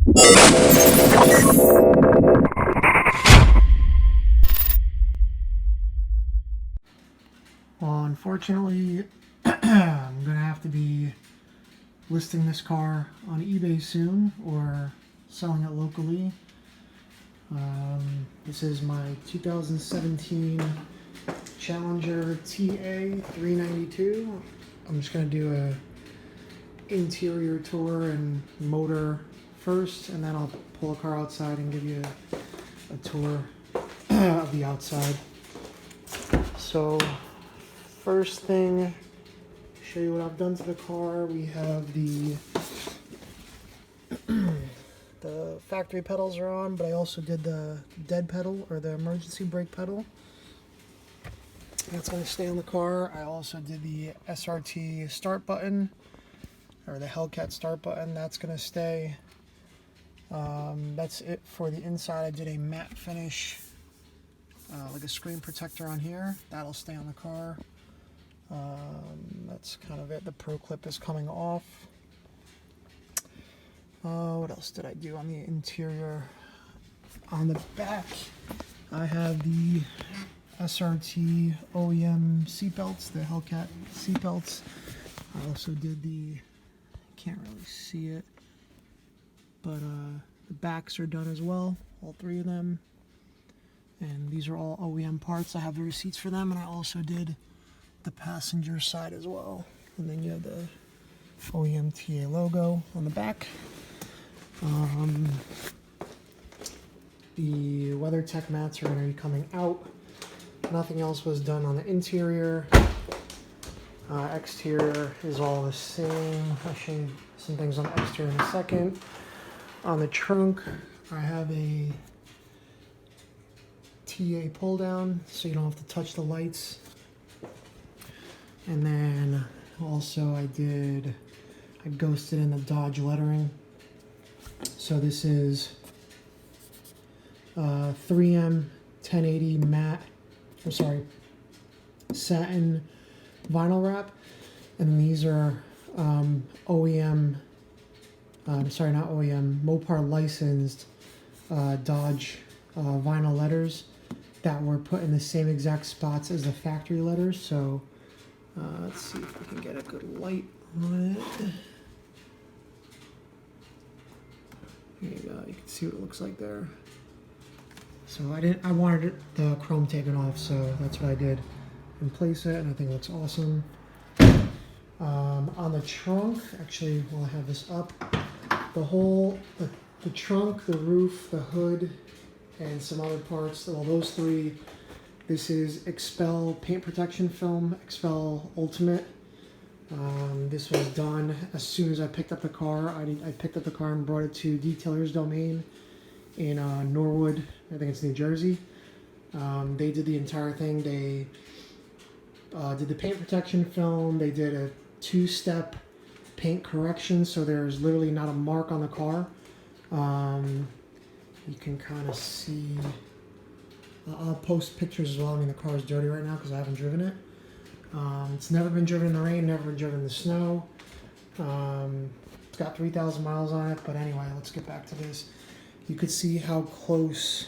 Well, unfortunately, I'm gonna have to be listing this car on eBay soon or selling it locally. This is my 2017 Challenger TA 392. I'm just gonna do a interior tour and motor first, and then I'll pull the car outside and give you a tour of the outside. So first thing, show you what I've done to the car. We have the factory pedals are on, but I also did the dead pedal or the emergency brake pedal. That's going to stay on the car. I also did the SRT start button or the Hellcat start button. That's going to stay. That's it for the inside. I did a matte finish, like a screen protector on here. That'll stay on the car. That's kind of it. The Pro Clip is coming off. What else did I do on the interior? On the back, I have the SRT OEM seatbelts, the Hellcat seatbelts. I also did can't really see it, but the backs are done as well, all three of them. And these are all OEM parts. I have the receipts for them, and I also did the passenger side as well. And then you have the OEM TA logo on the back. The WeatherTech mats are going to be coming out. Nothing else was done on the interior. Exterior is all the same. I'll show you some things on the exterior in a second. On the trunk, I have a TA pull down so you don't have to touch the lights. And then also I ghosted in the Dodge lettering. So this is 3M 1080 matte, satin vinyl wrap. And these are OEM, sorry, not OEM, Mopar licensed Dodge vinyl letters that were put in the same exact spots as the factory letters. So let's see if we can get a good light on it. Here you go. You can see what it looks like there. So I wanted the chrome taken off, so that's what I did. And place it, and I think it looks awesome. On the trunk, actually, while I have this up, the trunk, the roof, the hood, and some other parts, well, those three, this is Expel paint protection film, Expel Ultimate. This was done as soon as I picked up the car. I picked up the car and brought it to Detailer's Domain in Norwood, I think it's New Jersey. They did the entire thing. They did the paint protection film. They did a 2-step paint correction, so there's literally not a mark on the car. You can kind of see. I'll post pictures as well. I mean, the car is dirty right now because I haven't driven it. It's never been driven in the rain, never been driven in the snow. It's got 3,000 miles on it, but anyway, let's get back to this. You could see how close,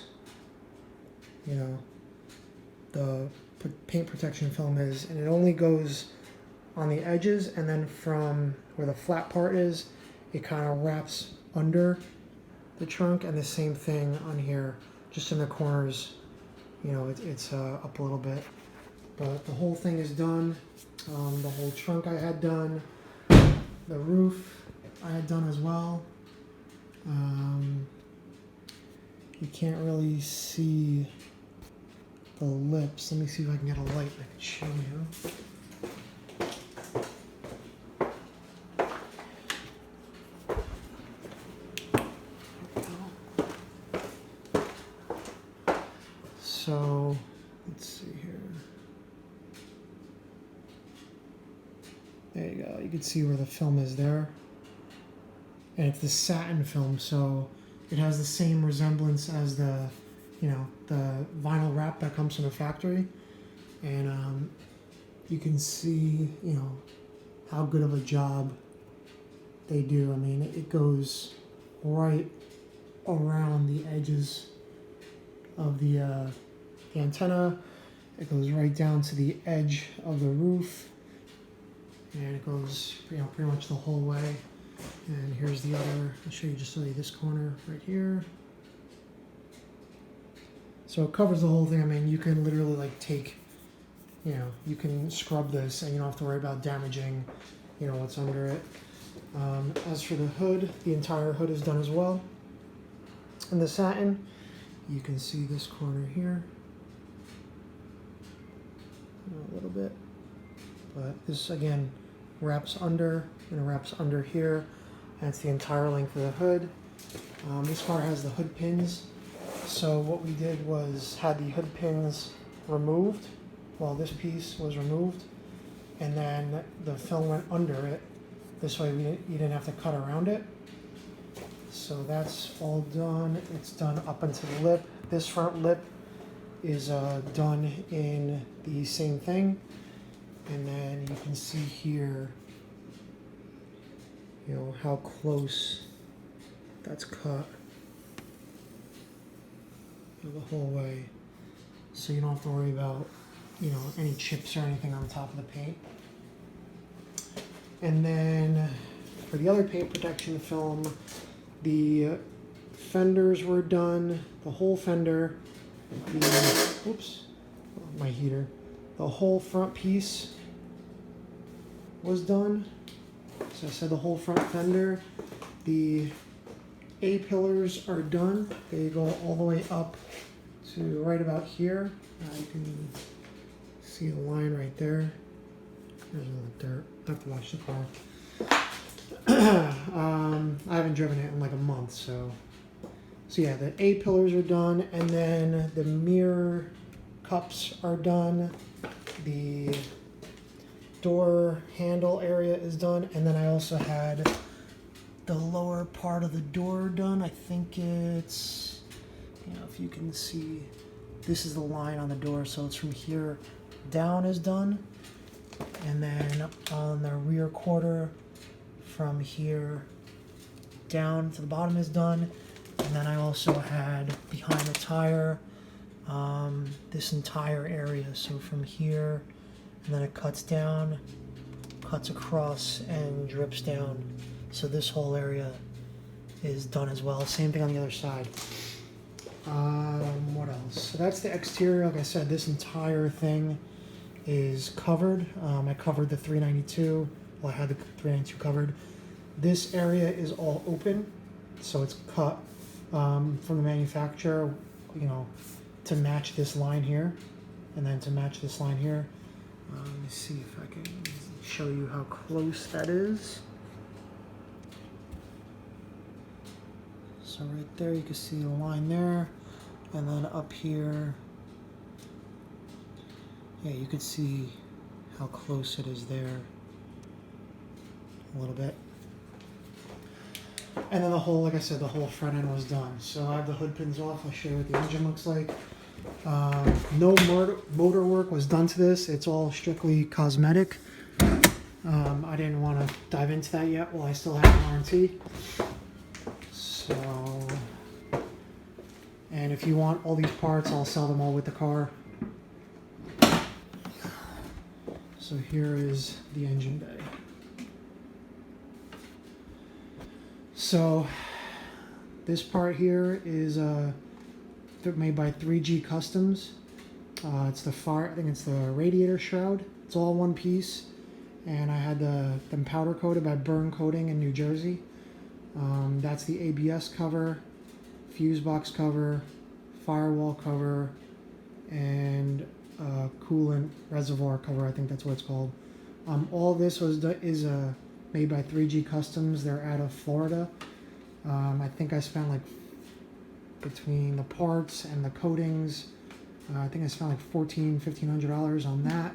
the paint protection film is, and it only goes on the edges, and then from where the flat part is, it kind of wraps under the trunk, and the same thing on here, just in the corners, it's up a little bit. But the whole thing is done. The whole trunk I had done. The roof I had done as well. You can't really see the lips. Let me see if I can get a light I can show you. So, let's see here. There you go. You can see where the film is there. And it's the satin film, so it has the same resemblance as the vinyl wrap that comes from the factory. And you can see, how good of a job they do. I mean, it goes right around the edges of the antenna. It goes right down to the edge of the roof, and it goes, you know, pretty much the whole way. And here's the other. I'll show you this corner right here. So it covers the whole thing. I mean, you can literally like take, you know, you can scrub this and you don't have to worry about damaging, you know, what's under it. As for the hood, the entire hood is done as well. And the satin, you can see this corner here a little bit, but this again wraps under and wraps under here. That's the entire length of the hood. This car has the hood pins. So what we did was had the hood pins removed. Well, this piece was removed, and then the film went under it. This way you didn't have to cut around it. So that's all done. It's done up until the lip. This front lip is done in the same thing. And then you can see here, you know, how close that's cut the whole way. So you don't have to worry about, you know, any chips or anything on top of the paint. And then for the other paint protection film, the fenders were done, the whole fender, oops, my heater, the whole front piece was done. So I said the whole front fender. The A-pillars are done. They go all the way up to right about here. You can see the line right there. There's a little dirt. I have to wash the car. I haven't driven it in like a month, so yeah, the A-pillars are done, and then the mirror cups are done. The door handle area is done, and then I also had the lower part of the door done. I think it's, you know, if you can see, this is the line on the door, so it's from here down is done, and then on the rear quarter from here down to the bottom is done. And then I also had behind the tire this entire area, so from here, and then it cuts down, cuts across, and drips down. So this whole area is done as well. Same thing on the other side. What else? So that's the exterior. Like I said, this entire thing is covered. I covered the 392. Well, I had the 392 covered. This area is all open, so it's cut from the manufacturer, you know, to match this line here, and then to match this line here. Let me see if I can show you how close that is. So right there, you can see the line there, and then up here, yeah, you can see how close it is there, a little bit. And then the whole, like I said, the whole front end was done. So I have the hood pins off. I'll show you what the engine looks like. No motor work was done to this. It's all strictly cosmetic. I didn't want to dive into that yet while I still have the warranty. So, and if you want all these parts, I'll sell them all with the car. So here is the engine bay. So this part here is made by 3G Customs. It's the I think it's the radiator shroud. It's all one piece, and I had them powder coated by Burn Coating in New Jersey. That's the ABS cover, fuse box cover, firewall cover, and coolant reservoir cover. I think that's what it's called. All this is made by 3G Customs. They're out of Florida. I think I spent like, between the parts and the coatings, I think I spent like $1,500 on that.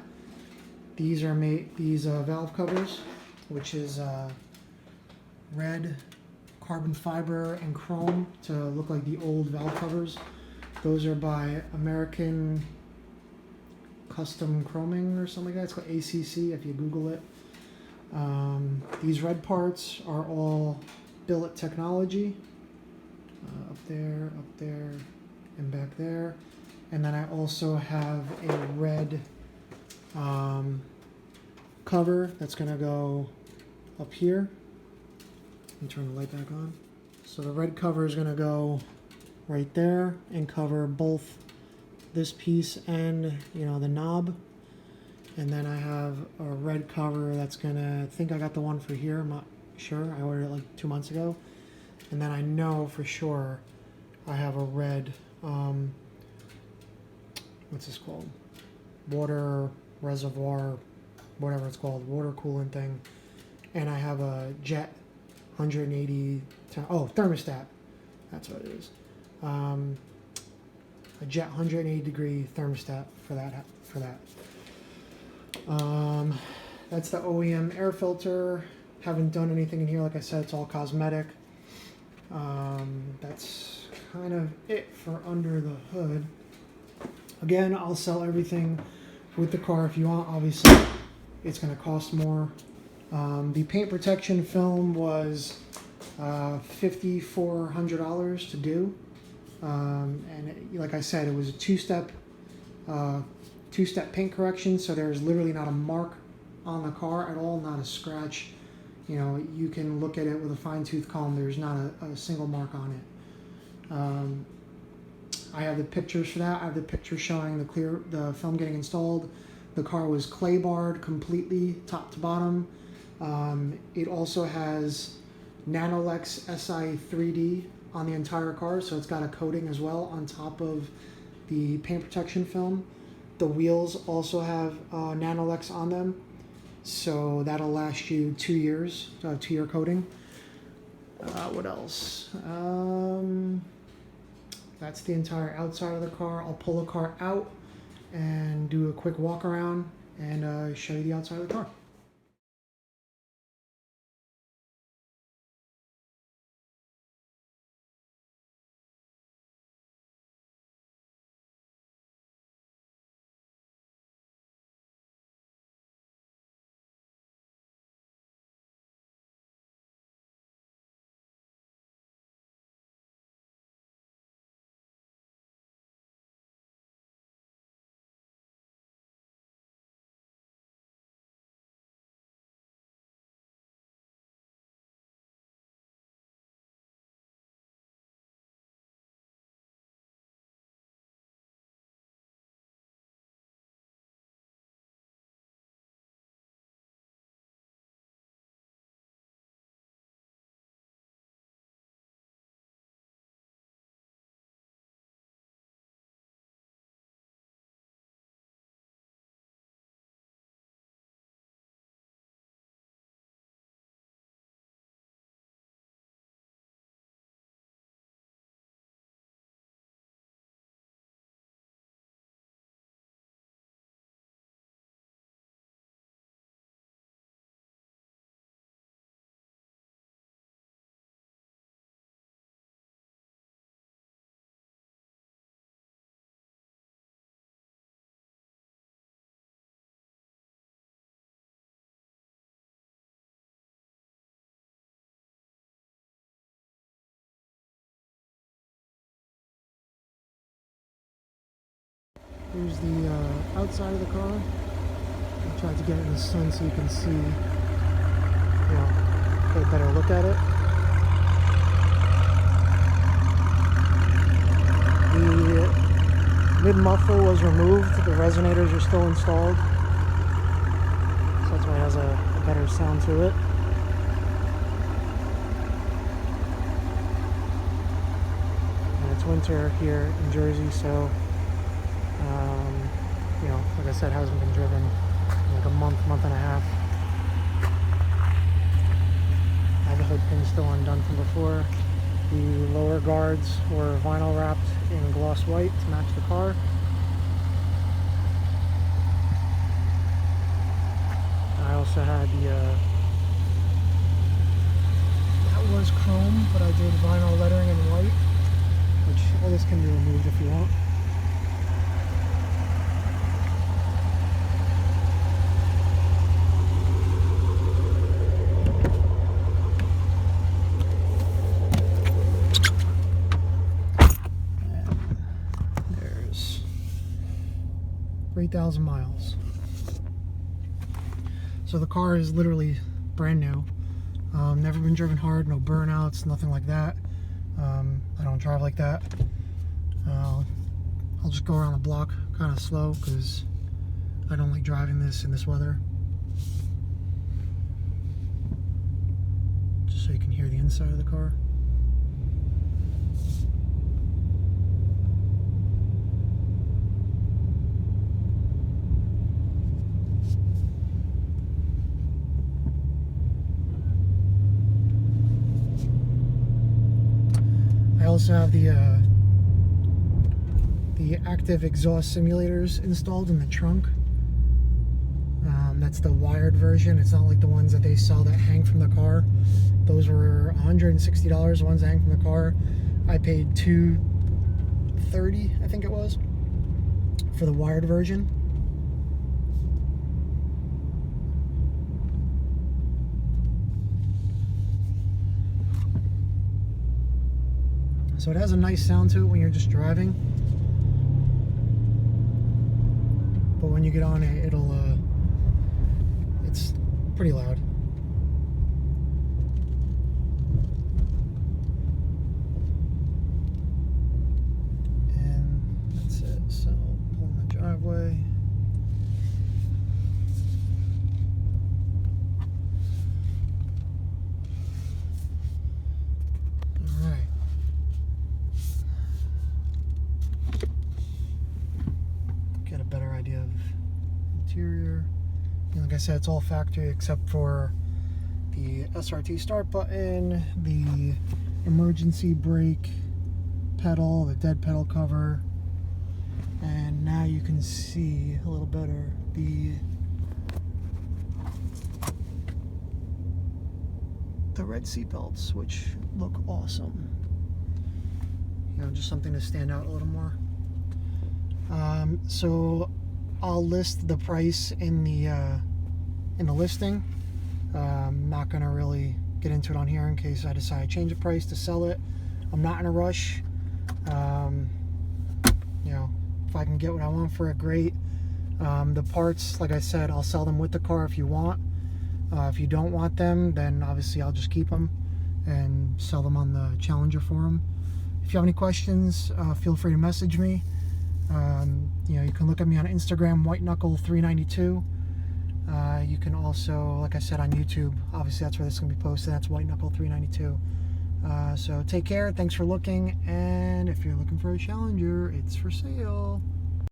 These are these valve covers, which is red carbon fiber and chrome to look like the old valve covers. Those are by American Custom Chroming or something like that. It's called ACC if you Google it. These red parts are all billet technology, up there, and back there. And then I also have a red cover that's gonna go up here. Let me turn the light back on. So the red cover is gonna go right there and cover both this piece and, you know, the knob. And then I have a red cover that's gonna, I think I got the one for here, I'm not sure, I ordered it like 2 months ago. And then I know for sure I have a red, what's this called? Water reservoir, whatever it's called, water coolant thing. And I have a jet 180, thermostat, that's what it is. A jet 180 degree thermostat for that. That's the OEM air filter. Haven't done anything in here, like I said, it's all cosmetic. That's kind of it for under the hood. Again, I'll sell everything with the car if you want. Obviously, it's going to cost more. The paint protection film was $5,400 to do. Like I said, it was a two-step paint correction, so there's literally not a mark on the car at all, not a scratch. You know, you can look at it with a fine-tooth comb. There's not a single mark on it. I have the pictures for that. I have the picture showing the film getting installed. The car was clay barred completely, top to bottom. It also has Nanolex SI 3D on the entire car, so it's got a coating as well on top of the paint protection film. The wheels also have Nanolex on them, so that'll last you 2 years, 2-year coating. What else? That's the entire outside of the car. I'll pull the car out and do a quick walk around and show you the outside of the car. Here's the outside of the car. I tried to get it in the sun so you can see, you know, get a better look at it. The mid-muffler was removed. The resonators are still installed. So that's why it has a better sound to it. And it's winter here in Jersey, so you know, like I said, hasn't been driven in like a month and a half. I have the hood pin still undone from before. The lower guards were vinyl wrapped in gloss white to match the car. I also had that was chrome, but I did vinyl lettering in white, which all this can be removed if you want. for 8,000 miles. So the car is literally brand new. Never been driven hard, no burnouts, nothing like that. I don't drive like that. I'll just go around the block kind of slow because I don't like driving this in this weather. Just so you can hear the inside of the car. I also have the active exhaust simulators installed in the trunk. That's the wired version. It's not like the ones that they sell that hang from the car. Those were $160, the ones that hang from the car. I paid $230, I think it was, for the wired version. So it has a nice sound to it when you're just driving. But when you get on it, it's pretty loud. And that's it. So pull in the driveway. All right. Get a better idea of interior. And like I said, it's all factory except for the SRT start button, the emergency brake pedal, the dead pedal cover, and now you can see a little better the red seat belts, which look awesome. You know, just something to stand out a little more. So I'll list the price in the listing. I'm not gonna really get into it on here in case I decide to change the price to sell it. I'm not in a rush. You know, if I can get what I want for it, great. The parts, like I said, I'll sell them with the car if you want. If you don't want them, then obviously I'll just keep them and sell them on the Challenger forum. If you have any questions, feel free to message me. You know, you can look at me on Instagram, whiteknuckle392. You can also, like I said, on YouTube, obviously that's where this is going to be posted. That's whiteknuckle392. So take care. Thanks for looking. And if you're looking for a Challenger, it's for sale.